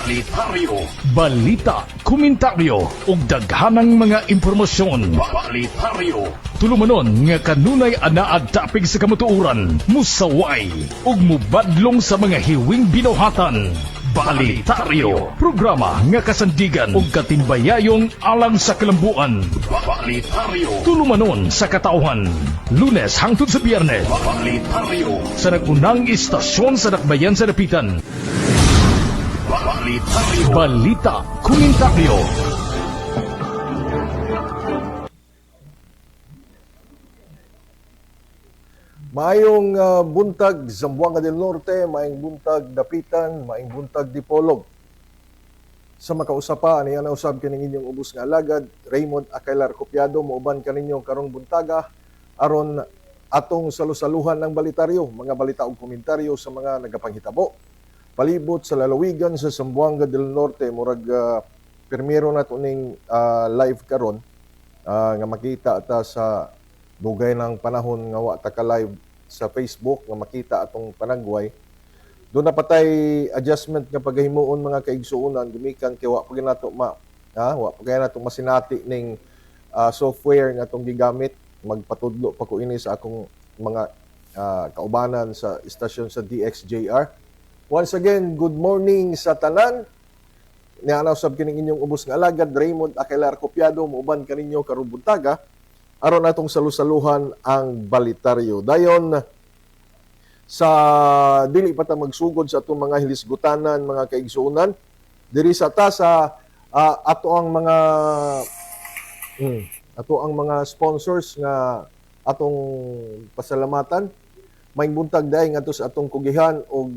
Balitaryo. Balita, komentaryo ug daghanang mga impormasyon. Balitaryo. Tulumanon nga kanunay anaad tapig sa kamutuuran, musaway ug mubadlong sa mga hiwing binuhatan. Balitaryo, programa nga kasandigan ug katimbayayong alang sa kalambuan. Balitaryo. Tulumanon sa katauhan, Lunes hangtod sa Biyernes. Balitaryo. Sa nagunang istasyon sa Dakbayan sa Dapitan. Balitaryo. Balita, komentaryo. Maayong buntag Zamboanga del Norte, maayong buntag Dapitan, maayong buntag Dipolog. Sa makausapa, niya na usab kining inyong ubos nga alagad, Raymond Akailar Copiado, muuban kaninyo karong buntaga aron atong salusaluhan ng balitaryo, mga balita ug komentaryo sa mga nagapanghitabo. Palibot sa lalawigan sa Zamboanga del Norte, murag pirmiro na ning live karon nga makita ata sa dugay ng panahon nga wa ta ka live sa Facebook nga makita atong panagway. Doon na patay adjustment nga paghimuon mga kaigsuonan gumikan kay wa pa nato wa pa nato masinati ning software nga atong gigamit. Magpatudlo pa ko ini sa akong mga kaubanan sa istasyon sa DXJR. Once again, good morning sa tanan. Nianaw sab kining inyong ubos nga alagad, Raymond Akailar Copiado, muuban kaninyo karong buntaga aron atong salusaluhan ang balitaryo. Dayon sa dili pa ta magsugod sa atong mga hilisgutanan, mga kaigsuonan, diri sa ta sa ato ang mga sponsors nga atong pasalamatan. Maayong buntag daay ngadto sa atong kugihan og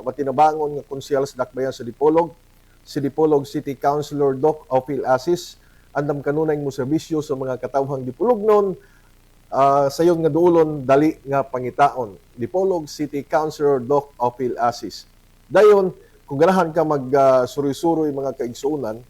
matinabangon nga konsyal sa Dakbayan sa Dipolog, si Dipolog City Councilor Doc Ophil Asis. Andam kanunay mo serbisyo sa mga katawhang Dipolognon, sayon nga duolon dali nga pangitaon. Dipolog City Councilor Doc Ophil Asis. Dayon, kung ganahan ka mag-suroy-suroy mga kaigsuonan,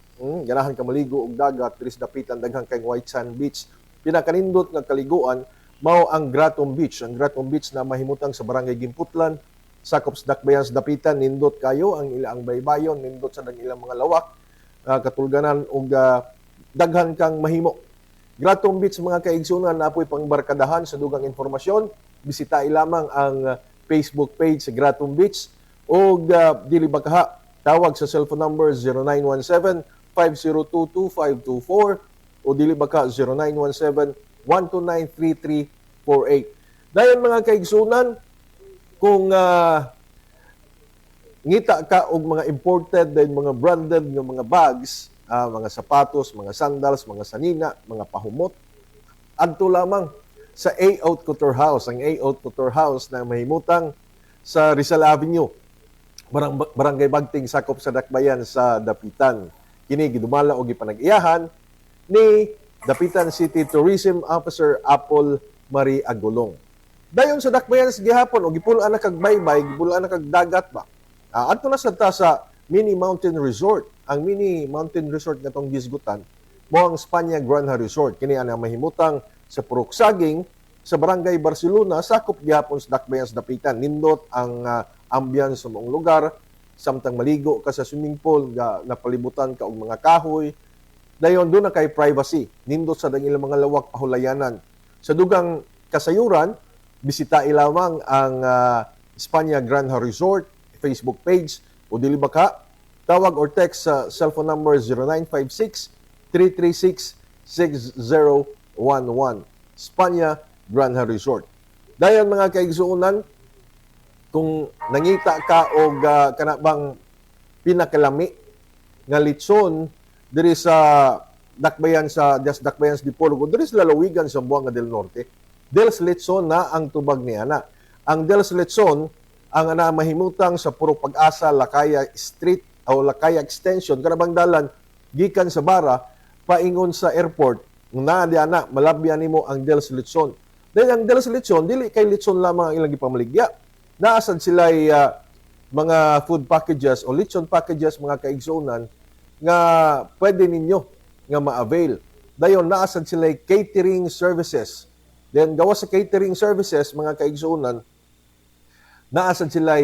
ganahan ka maligo og dagat, tris dapitan daghang kay White Sand Beach, pinakanindot nga kaliguan mao ang Gratom Beach. Ang Gratom Beach na mahimutang sa Barangay Gimputlan, sakop sa Dakbayan sa Dapitan, nindot kayo ang ilang baybayon, nindot sa ilang mga lawak, katulganan og daghan kang mahimo. Gratom Beach mga kaigsunan, napoy pangbarkadahan sa dugang informasyon. Bisita lamang ang Facebook page sa Gratom Beach o dili bakaha tawag sa cellphone number 0917-5022-524 o dili baka 0917-129-3348. Dayon mga kaigsunan, kung ngita ka og mga imported and mga branded nga mga bags, mga sapatos, mga sandals, mga sanina, mga pahumot, adto lamang sa A Haute Couture House. Ang A Haute Couture House na mahimutang sa Rizal Avenue, Barangay Bagting, sakop sa Dakbayan sa Dapitan. Kini gidumala og gipanag-iyahan ni Dapitan City Tourism Officer Apple Marie Agulong. Dayon sa Dakbayan sa gihapon og gipulaan na kag baybay, gipulaan na kag dagat ba. Adto na sa Mini Mountain Resort. Ang Mini Mountain Resort na itong gisgutan mo ang Spania Granja Resort. Kini ang mahimutang sa Purok Saging sa Barangay Barcelona, sakop gihapon sa Dakbayan sa Dapitan. Nindot ang ambience sa mong lugar, samtang maligo ka sa swimming pool, napalibutan ka og mga kahoy. Dayon doon na kay privacy. Nindot sa ilang mga lawak pahulayanan. Sa dugang kasayuran, bisita lamang ang Spania Granja Resort Facebook page o dili baka tawag or text sa cellphone number 0956-336-6011. Spania Granja Resort. Dayon mga kaigsuonan, kung nangita ka o kanabang pinakalami nga litson diri sa Dakbayan sa Dakbayan sa Dipolog, diri sa lalawigan sa Zamboanga del Norte, Dels Litson na ang tubag niya na. Ang Dels Litson ang mahimutang sa Puro Pag-asa, Lakaya Street o Lakaya Extension, kanabang dalan gikan sa Bara paingon sa airport. Na malabyan nimo ang Dels Litson. Dahil ang Dels Litson dili kay litson lamang ang ilang gipamaligya. Naasad sila mga food packages o litson packages mga kaigsuonan nga pwede ninyo nga ma-avail. Dayon naasad sila catering services. Then gawa sa catering services mga kaigsuonan, naasad sila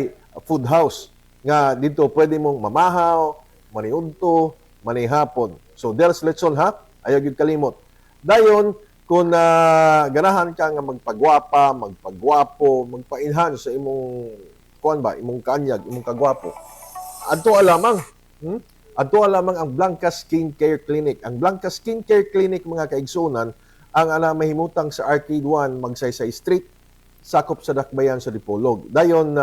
food house nga dito pwede mong mamahaw, maniudto, manihapon. So there's lesson ha, ayaw gyud kalimot. Dayon kung ganahan ka nga magpagwapa, magpagwapo, magpa-enhance sa imong kuan ba, imong kanyag, imong kagwapo. Adto alamang, adto alamang ang Blanca Skincare Clinic. Ang Blanca Skincare Clinic mga kaigsunan ang mahimutang sa Arcade 1, Magsaysay Street, sakop sa Dakbayan sa Dipolog. Dayon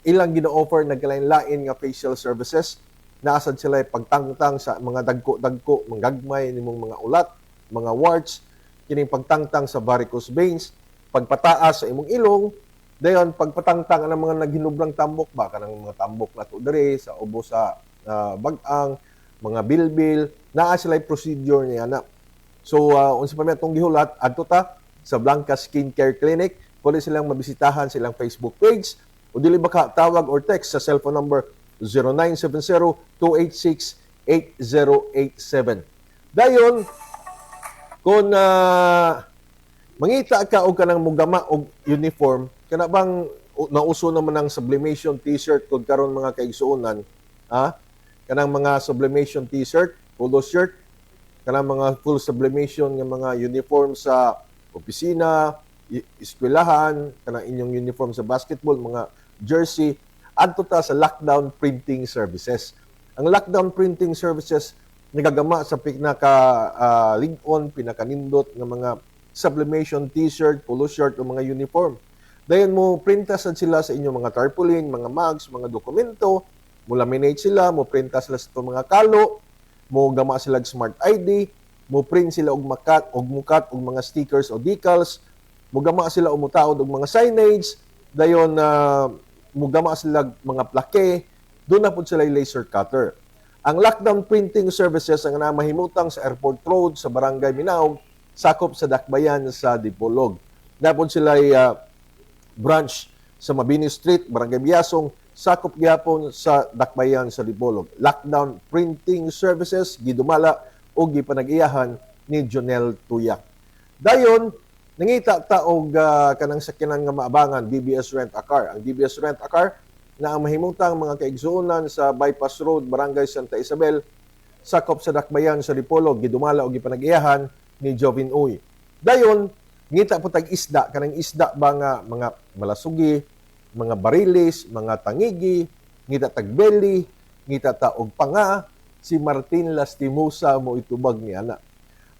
ilang gina-offer nagkalain-lain nga facial services. Naasad sila pagtangtang sa mga dagko-dagko, manggagmay nimong mga ulat, mga warts, kining pagtangtang sa varicose veins, pagpataas sa imong ilong, dayon pagpatangtang ang mga naghinubrang tambok ba kanang mga tambok na to diri sa ubo sa bag-ang, mga bilbil, naa sila procedure niya na. So unsa pa man atong gihulat adto ta sa Blanca Skincare Clinic, pwede silang mabisitahan silang Facebook page o dili baka tawag or text sa cellphone number 0970-286-8087. Dayon, kung mangita ka o kanang mugama o uniform, kana bang nauso naman ang sublimation t-shirt kung karon mga kaigsuonan, kanang mga sublimation t-shirt, polo shirt, kanang mga full sublimation ng mga uniform sa opisina, eskwelahan, kanang inyong uniform sa basketball, mga jersey, adto ta sa lockdown printing services. Ang lockdown printing services nagagama sa pinaka-lig-on, pinaka-nindot ng mga sublimation t-shirt, polo shirt o mga uniform. Dayon mo printasan sila sa inyong mga tarpaulin, mga mugs, mga dokumento, mo laminate sila, mo printa sila sa mga kalo, mo gama sila og smart ID, mo print sila og mukat og mga stickers o decals, mo gama sila og mutaod og mga signage, dayon mugama sila mga plake, doon na po sila laser cutter. Ang lockdown printing services ang mahimutang sa Airport Road, sa Barangay Minaog, sakop sa Dakbayan sa Dipolog. Dapat sila branch sa Mabini Street, Barangay Biasong, sakop gyapon sa Dakbayan sa Dipolog. Lockdown printing services, gidumala o gipanag-iyahan ni Jonel Tuyak. Dayon, nangita ta og kanang sakyanan nga maabangan DBS Rent a Car. Ang DBS Rent a Car na ang mahimutang mga kaigsuonan sa Bypass Road, Barangay Santa Isabel, sakop sa Dakbayan sa Dipolog, gidumala og gipanag-iyahan ni Jovin Uy. Dayon, ngita po tag isda, kanang isda ba nga mga malasugi, mga barilis, mga tangigi, ngita tag belly, ngita ta og panga, si Martin Lastimosa mo itubag ni ana.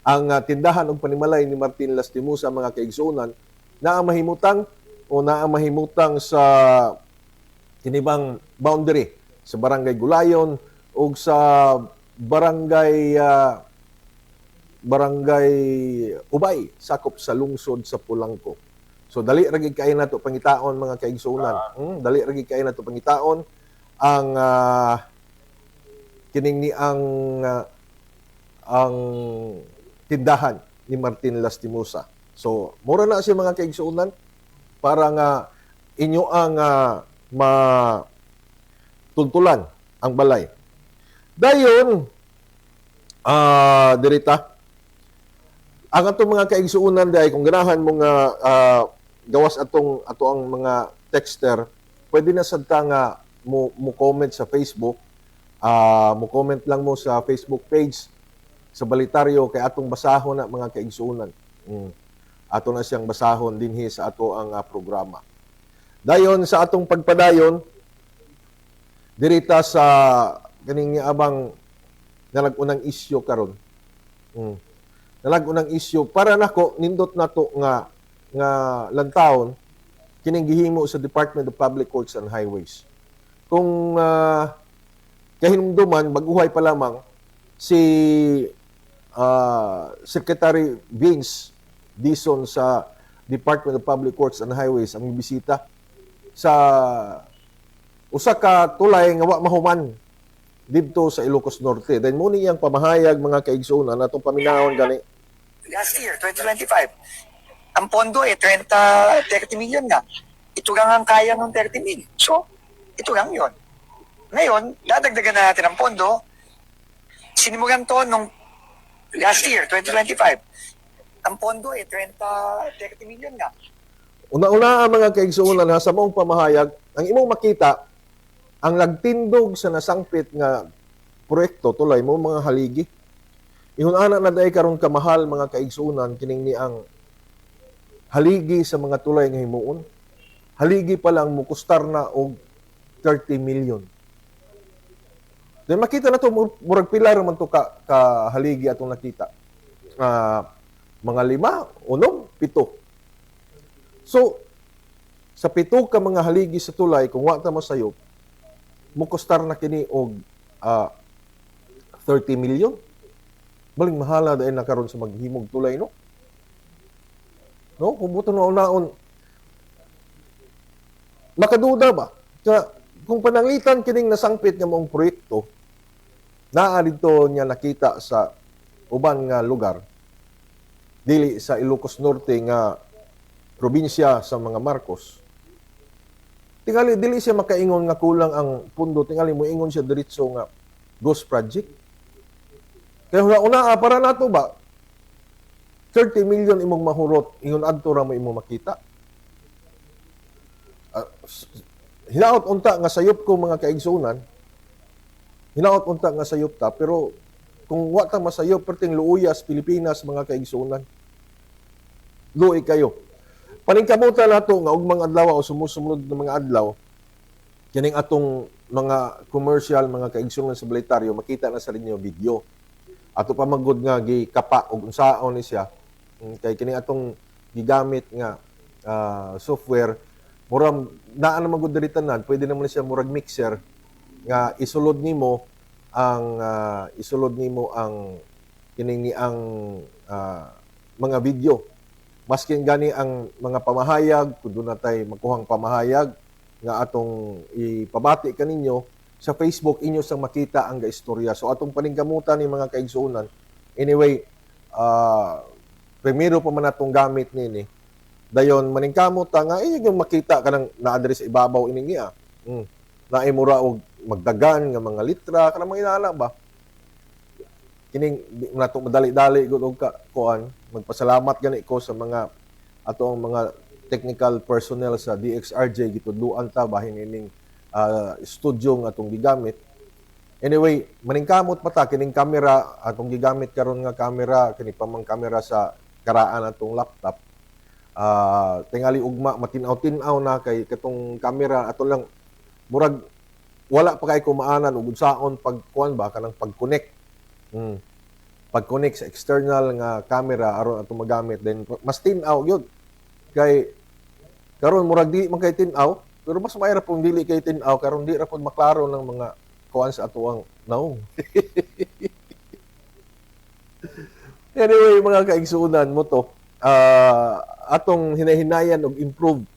Ang tindahan og panimalay ni Martin Lastimosa mga kaigsuonan na ang mahimutang sa kinibang boundary sa Barangay Gulayon o sa Barangay Ubay, sakop sa lungsod sa Pulangko. So dali ra gid kay nato pangitaon mga kaigsuonan. Dali ra gid kay nato pangitaon ang kining ni ang tindahan ni Martin Lastimosa. So, mura na siya mga kaigsuonan para nga inyo ang matultulan ang balay. Dayon, dirita, ang atong mga kaigsuonan dahil kung ganahan mo nga gawas ato ang mga texter, pwede na sad ka nga mo comment sa Facebook, mo comment lang mo sa Facebook page sa Balitaryo kay atong basahon na mga kaigsuonan. Ato na siyang basahon dinhi sa ato ang programa. Dayon sa atong pagpadayon dirita sa kaning abang nalagunang isyu karon. Nalagunang isyu para nako nindot nato nga lantawon kining gihimo sa Department of Public Works and Highways. Kung kahinumduman baguhay pa lamang si Secretary Vince Dizon sa Department of Public Works and Highways ang bisita sa usa ka tulay nga wa mahuman didto sa Ilocos Norte. Then mo niyang pamahayag mga kaigsuonan atong paminahon gani. Last year, 2025, ang pondo 30 million nga. Ito lang ang kaya ng 30 million. So, ito lang yon. Ngayon, dadagdagan na natin ang pondo. Sinimulan to nung last year, 2025. Ang pondo 30 million nga. Una-una mga kaigsuonan sa mong pamahayag, ang imong makita ang nagtindog sa nasangpit nga proyekto tulay mo mga haligi. Ingon ana na day karon kamahal mga kaigsuonan kining ni ang haligi sa mga tulay nga himuon. Haligi pa lang mukustar na og 30 million. Then makita na to murag pilar man to ka haligi atong nakita. Mga 5, 7. So sa 7 ka mga haligi sa tulay kung wa ta masayop, mukostar na kini og 30 million. Baling mahala dahil na karon sa maghimog tulay, no? No? Kung buto na unaon, makaduda ba? Kung pananglitan kining nasangpit nga mong proyekto, naa dito niya nakita sa uban nga lugar, dili sa Ilocos Norte nga probinsya sa mga Marcos. Tingali dili siya makaingon nga kulang ang pundo, tingali mo ingon siya diretso nga ghost project. Kaya una para nato ba 30 million imong mahurot, ingon adto ra mo imong makita. Hinaot unta nga sayop ko mga kaigsunan. Hinaot unta nga sayop ta, pero kung wa ta masayop perting luuyas Pilipinas mga kaigsunan. Luoy kayo. Paningkamutan nato nga og mga adlaw o sumusunod na mga adlaw, kining atong mga commercial, mga kaigsunan sa Balitaryo, makita na sa inyo video. Ato pa magud nga gikapa og unsaon ni siya. Kay kining atong gigamit nga software, murag naa na magud diri tanan, pwede naman siya murag mixer nga isulod nimo ang kining ang mga video. Maskin gani ang mga pamahayag, kung doon natay makuhang pamahayag nga atong ipabati kaninyo sa Facebook, inyo sang makita ang gaistorya. So atong paningkamutan ni mga kaigsuonan. Anyway, primero pa man atong gamit nini. Dayon maningkamot nga inyo yung makita kanang na-address sa ibabaw ining niya. Naay mura og magdagan nga mga litra kanang mga inana ba. Kining nato madali-dali gud og kuan. Magpasalamat gani ko sa mga atong mga technical personnel sa DXRJ gitudluan ta bahin ining studio nga atong gigamit. Anyway, maningkamot pa ta kining camera atong gigamit karon nga camera kini pamang camera sa karaan atong laptop. Tingali ugma matinaw-tinaw na kay katong camera ato lang murag wala pa kay kumaanan ug unsaon pagkuan ba kanang pag-connect. Pag-connect sa external nga camera aron atong magamit, then mas tinaw gyud kay karon murag di man kay tinaw, pero mas mayra pong dili kay tinaw karon di ra pud maklaro ng mga kuan sa atuang no. Anyway, mga kaigsuonan mo to, atong hinahinayan og improve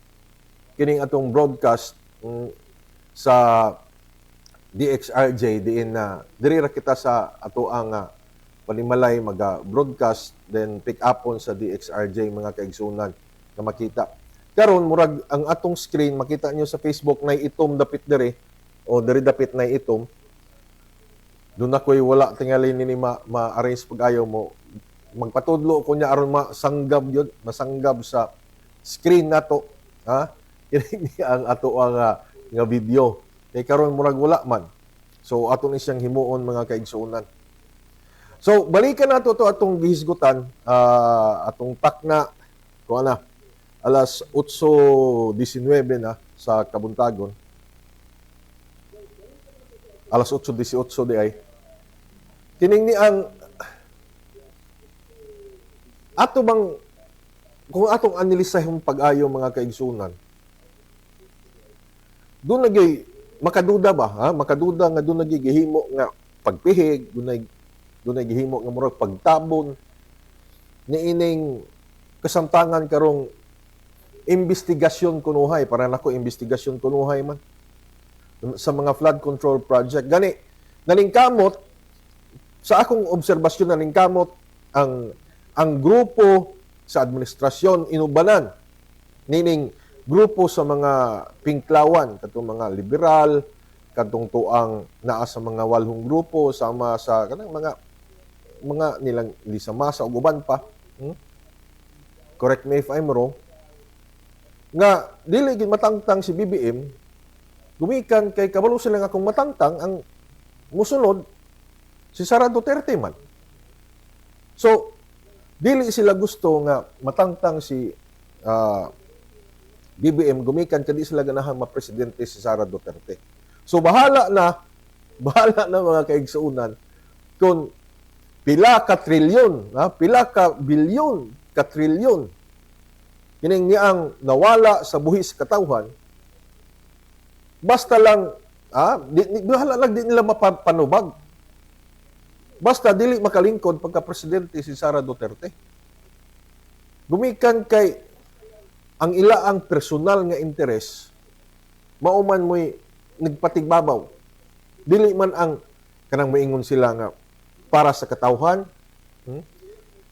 kining atong broadcast sa DXRJ diin na diri ra kita sa atoang panimalay mag-broadcast, then pick upon sa DXRJ mga kaigsuonan na makita. Karon murag ang atong screen makita nyo sa Facebook na itom dapit diri o diri dapit na itom. Doon ako'y wala tingali nini ma-arrange pag-ayaw mo. Magpatudlo ko niya aron masanggab yun, masanggab sa screen nato. Ha? Kini ang ato ang nga video. Kay karon murag wala man. So ato ni siyang himuon mga kaigsuonan. So balikan nato to atong gihisgutan, atong takna ko ana alas 8:19 na sa Kabuntagon. Alas 8:18 di ay. Kining ni ang ato bang kung atong analisahon pag-ayo mga kaigsunan. Doon nagay makaduda ba ha? Makaduda nga doon nagay gihimo nga pagpihig, doon nagay gihimo nga murag pagtabon ni ining kasamtangan karong investigasyon kunuhay, para nako investigasyon kunuhay man sa mga flood control project. Gani naningkamot sa akong obserbasyon, naningkamot ang grupo sa administrasyon inubanan nining grupo sa mga pinklawan katong mga liberal, katong tuang naa sa mga walhong grupo sama sa kanang mga nilang Lisa Masa ug uban pa. Correct me if I'm wrong. Nga dili gid matangtang si BBM, gumikan kay kabalo sila nga kung matangtang ang musunod Si Sara Duterte man. So, dili sila gusto nga matangtang si BBM gumikan kadi sila ganahang mapresidente si Sara Duterte. So, bahala na mga kaigsuunan kung pila ka trilyon, pila ka bilyon, ka trilyon kining niyang nawala sa buhis katawhan, basta lang bahala lang di nila mapanubag. Basta dili makalingkod pagka-presidente si Sara Duterte. Gumikan kay ang ilaang personal nga interes, mauman mo'y nagpatigbabaw. Dili man ang kanang maingon sila nga para sa katawhan.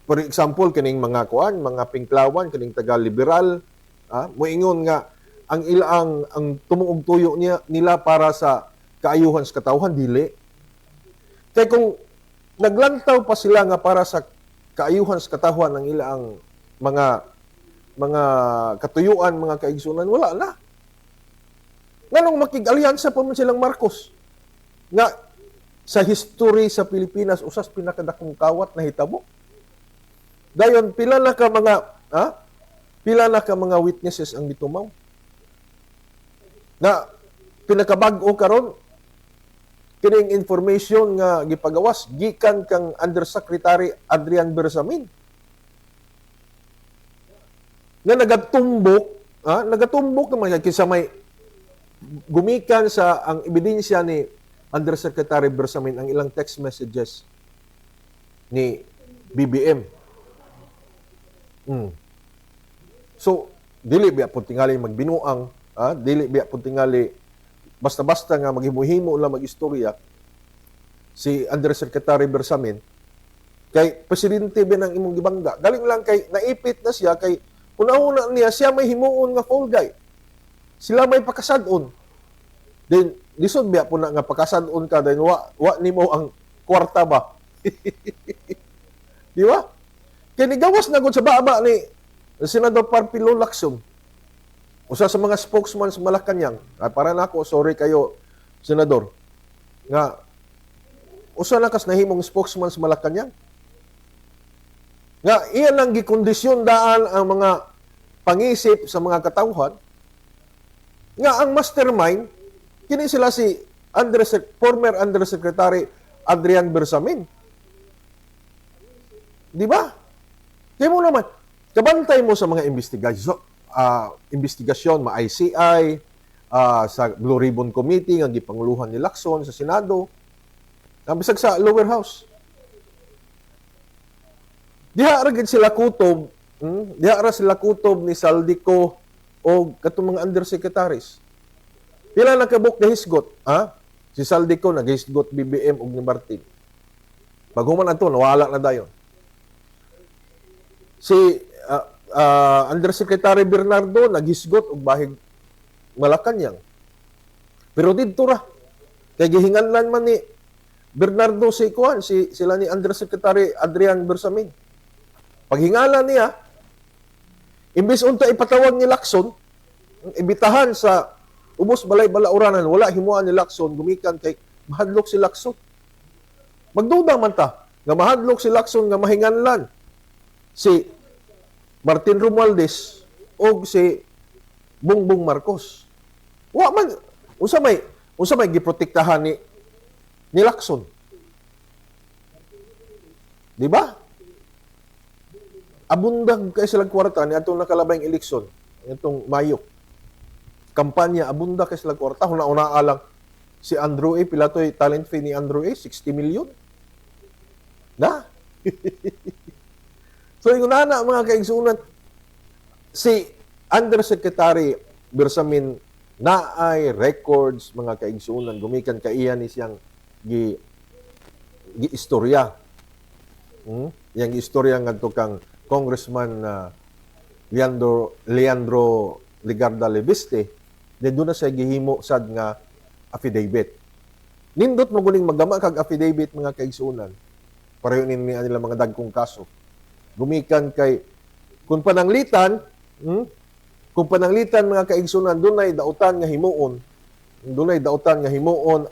For example, kining mga mga pinklawan, kining taga-liberal, moingon nga ang ilaang ang tumuog tuyo nila para sa kaayuhan sa katawhan, dili. Kaya kung naglantaw pa sila nga para sa kaayuhan sa katawhan ng ilaang mga katuyuan, mga kaigsunan, wala na. Nganong makig-alyansa pa man silang Marcos? Nga sa history sa Pilipinas, usas pinakadakong kawat na hitabo. Dayon, pila na ka mga witnesses ang gitumaw. Na pinakabag-o karon kining information nga gipagawas gikan kang Undersecretary Adrian Bersamin nga nagatumbok naman kisa may gumikan sa ang ebidensya ni Undersecretary Bersamin ang ilang text messages ni BBM. So, dili biya po tingali magbinuang, dili biya po tingali basta-basta nga maghimo-himo lang mag-istorya si Undersecretary Bersamin kay presidente ba ng imong gibangga. Galing lang kay naipit na siya kay una-una niya siya may himuon nga fall guy. Sila may pakasad-on. Then lisod biya po na nga pakasad-on ka then wa nimo ang kwarta ba. Di ba? Kaya nigawas na gud sa baba ni Senador Parpilo Lacson. Usa sa mga spokesman sa Malacañang, para na ako, sorry kayo, Senador, nga, usa na kas nahimong spokesman sa Malacañang. Nga, iyan ang gikondisyon daan ang mga pangisip sa mga katawhan, nga ang mastermind, kini sila si former Undersecretary Adrian Bersamin. Di ba? Kaya mo naman, kabantay mo sa mga investigasyon, ma-ICI, sa Blue Ribbon Committee, ang gipanguluhan ni Lacson sa Senado, bisag sa lower house. Diha ra gid sila kutob, ni Saldico o katong mga undersecretaries. Pila na kabuk gahisgot, si Saldico naghisgot BBM ug ni Martin. Paghuman ato nawala na dayon. Si Undersecretary Bernardo naghisgot og bahig Malacañang. Pero didto ra kay gihinganlan man ni Bernardo sila ni Undersecretary Adrian Bersamin. Paghingalan niya, imbis unta ipatawag ni Lacson, ibitahan sa ubos balay balauranan, wala himuan ni Lacson gumikan kay mahadlok si Lacson. Magduda man ta nga mahadlok si Lacson nga mahinganlan si Martin Romualdez o si Bongbong Marcos. Wa man unsa may giprotektahan ni Lacson. Di ba? Abundag kay silang kwarta ni atong nakalabayng eleksyon, itong Mayo. Kampanya abunda kay silang kwarta, una lang si Andrew A. Pilatoy talent fee ni Andrew A. 60 million. Na? So, yung nana, mga kaigsunan, si Undersecretary Bersamin na ay records, mga kaigsunan, gumikan kaiyan ni siyang gi-istorya. Yang istorya nga ito kang Congressman Leandro Legarda Leviste, doon na siya gihimo sad nga affidavit. Nindot mo guling magama kag affidavit, mga kaigsunan, pareho nila mga dagkong kaso. Gumikan kay kung pananglitan mga kaigsunan, dunay dautan nga himuon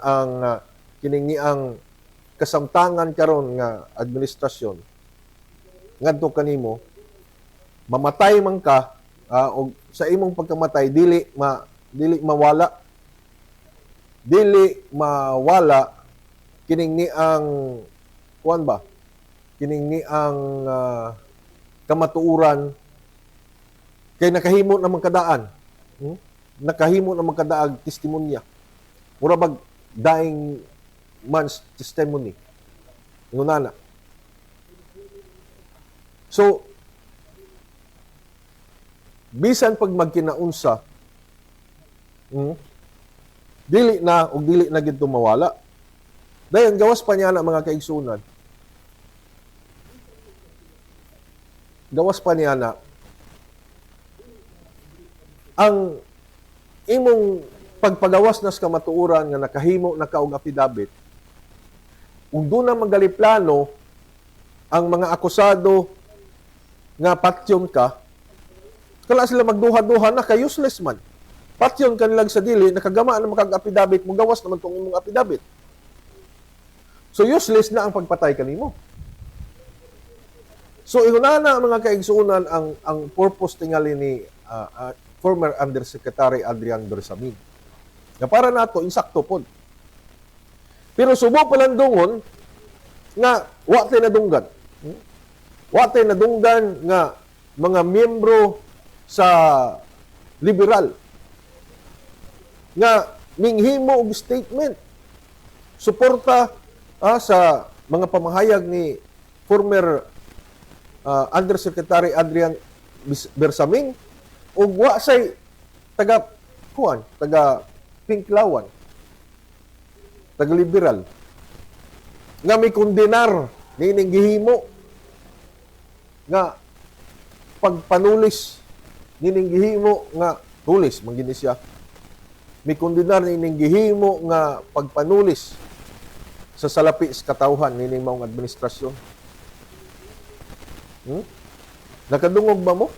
ang kining niang kasamtangan karon nga administrasyon ngadto kanimo mamatay man ka o sa imong pagkamatay dili mawala kining ni ang kuan ba kining ni ang kamatuoran kay nakahimo na magkadaan nakahimo na magkadaag testimonya mura bag dying man's testimony ngunana. So bisan pag magkinaunsa dili na gid mawala dayon gawas pa niya na mga kaigsunan ang imong pagpagawas nas kamatuoran nga nakahimo na kaog affidavit ug doon na magaliplano ang mga akusado nga patyon ka kala sila magduha-duha na kay useless man patyon kanilang sa dili nakagama na makag-affidavit mo gawas naman tong imong affidavit so useless na ang pagpatay kanimo. So ihunana mga kaigsuonan ang purpose tingali ni former Undersecretary Adrian Bersamin. Na para nato insakto pod. Pero subo palandungon nga wa tay nadunggan. Wa tay nadunggan nga mga miyembro sa liberal nga minghimo og statement suporta sa mga pamahayag ni former Undersecretary Adrian Bersamin ug wa say taga Pinklawan taga liberal nga may kondenar nining gihimo nga pagpanulis nining gihimo nga tulis mangini siya may kondenar nining gihimo nga pagpanulis sa salapi sa katawhan nining maong administrasyon. Nakadungog ba mo?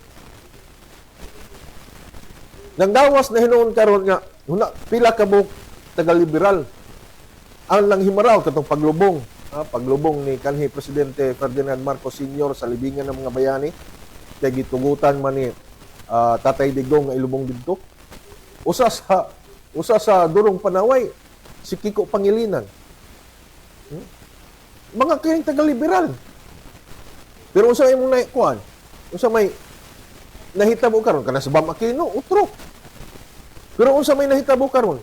Nang dawas na hinuon karon nga pila ka mo taga-liberal ang lang himaraw katong paglubong ni kanhi Presidente Ferdinand Marcos Sr. sa libingan ng mga bayani kay gitugutan man ni Tatay Digong nga ilubong didto. Usa sa durong panaway si Kiko Pangilinan. Mga kining taga-liberal. Pero unsa imong naikuan? Unsa may nahitabo karon kana sa Bam Aquino utro. Pero unsa may nahitabo karon?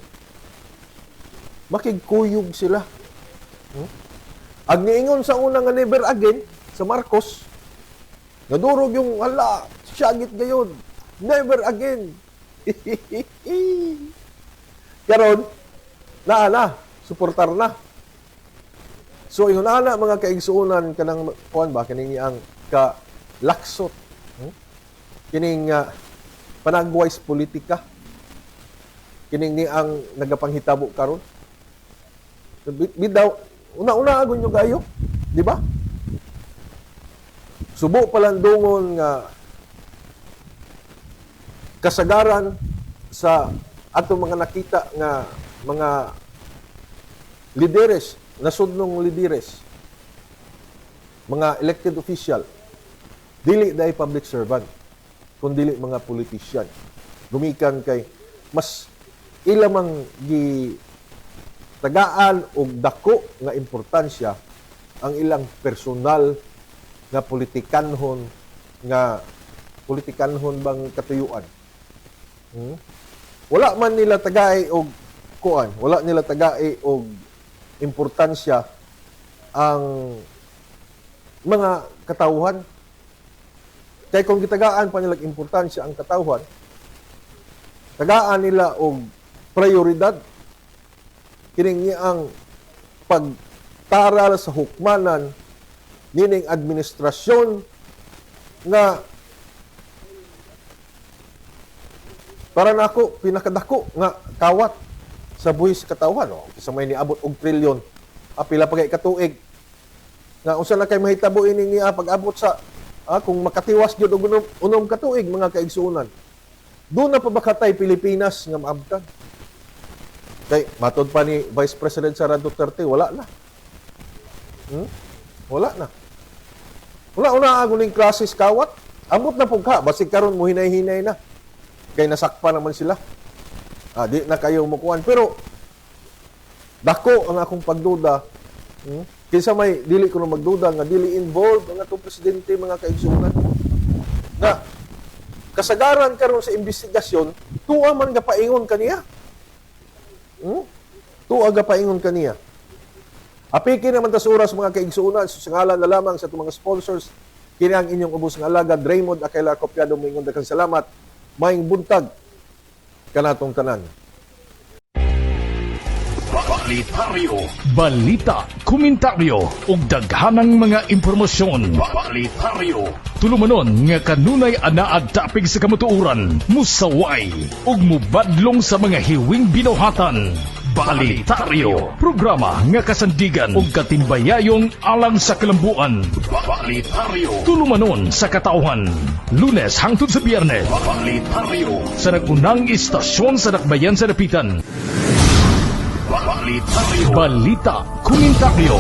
Makigkuyog sila. Ag niingon sa una nga never again sa Marcos. Nadurog yung hala, syagit gayon. Never again. Karon suportar na. So ihunana mga kaigsuonan kanang kuan ba kining ang ka laksot. Kining panagwais politika. Kining ni ang nagapanghitabo karon. Bidaw una agon yung gayo, di ba? Subo palandungon nga kasagaran sa ato mga nakita nga mga lideres nasudnong lideres, mga elected official, dili dahi public servant, kundi mga politician. Gumikan kay mas ilamang gi tagaan og dako nga importansya ang ilang personal nga politikanhon bang katuyuan. Wala man nila tagay og kuan, wala nila tagay og importansya ang mga katawhan. Kaya kung gitagaan pa nilang importansya ang katawhan, tagaan nila og prioridad. Kining ang pagtaral sa hukmanan nining administrasyon nga para nako pinakadako nga kawat sa buhis katawhan. Kisa may niabot og trilyon pila pa kay katuig nga unsa na kay mahitabo ini niya pag-abot sa kung makatiwas gyud og unom katuig mga kaigsuonan. Doon na pa ba katay Pilipinas nga maabtan? Kay matod pa ni Vice President Sara Duterte wala na. Wala na. Wala una ako ning klases kawat. Ambot na pug ka, basig karon mo hinay-hinay na. Kay nasakpa naman sila. Di na kayo mukuan. Pero dako ang akong pagduda. Kinsa may dili ko na magduda nga dili involved ang atong presidente, mga kaigsunan. Na kasagaran karon sa investigasyon, tuwa man ga paingon kaniya. Tuwa ga paingon kaniya. Apiki naman ta sa oras, mga kaigsunan, sa ngalan na lamang sa itong mga sponsors, kini ang inyong ubos nga alagad, Raymond Aquila Copiado, moingon daghang salamat, maing buntag kanatong tanan. Balitaryo. Balita, komentaryo ug daghanang mga impormasyon. Balitaryo. Tulumanon nga kanunay anaad tapig sa kamutuuran, musaway ug mubadlong sa mga hiwing binuhatan. Balitaryo, programa nga kasandigan ug katimbayayong alang sa kalambuan. Balitaryo. Tulumanon sa katauhan, Lunes hangtod sa Biyernes, Balitaryo. sa nagunang istasyon sa Dakbayan sa Dapitan. Balitaryo. Balita, komentaryo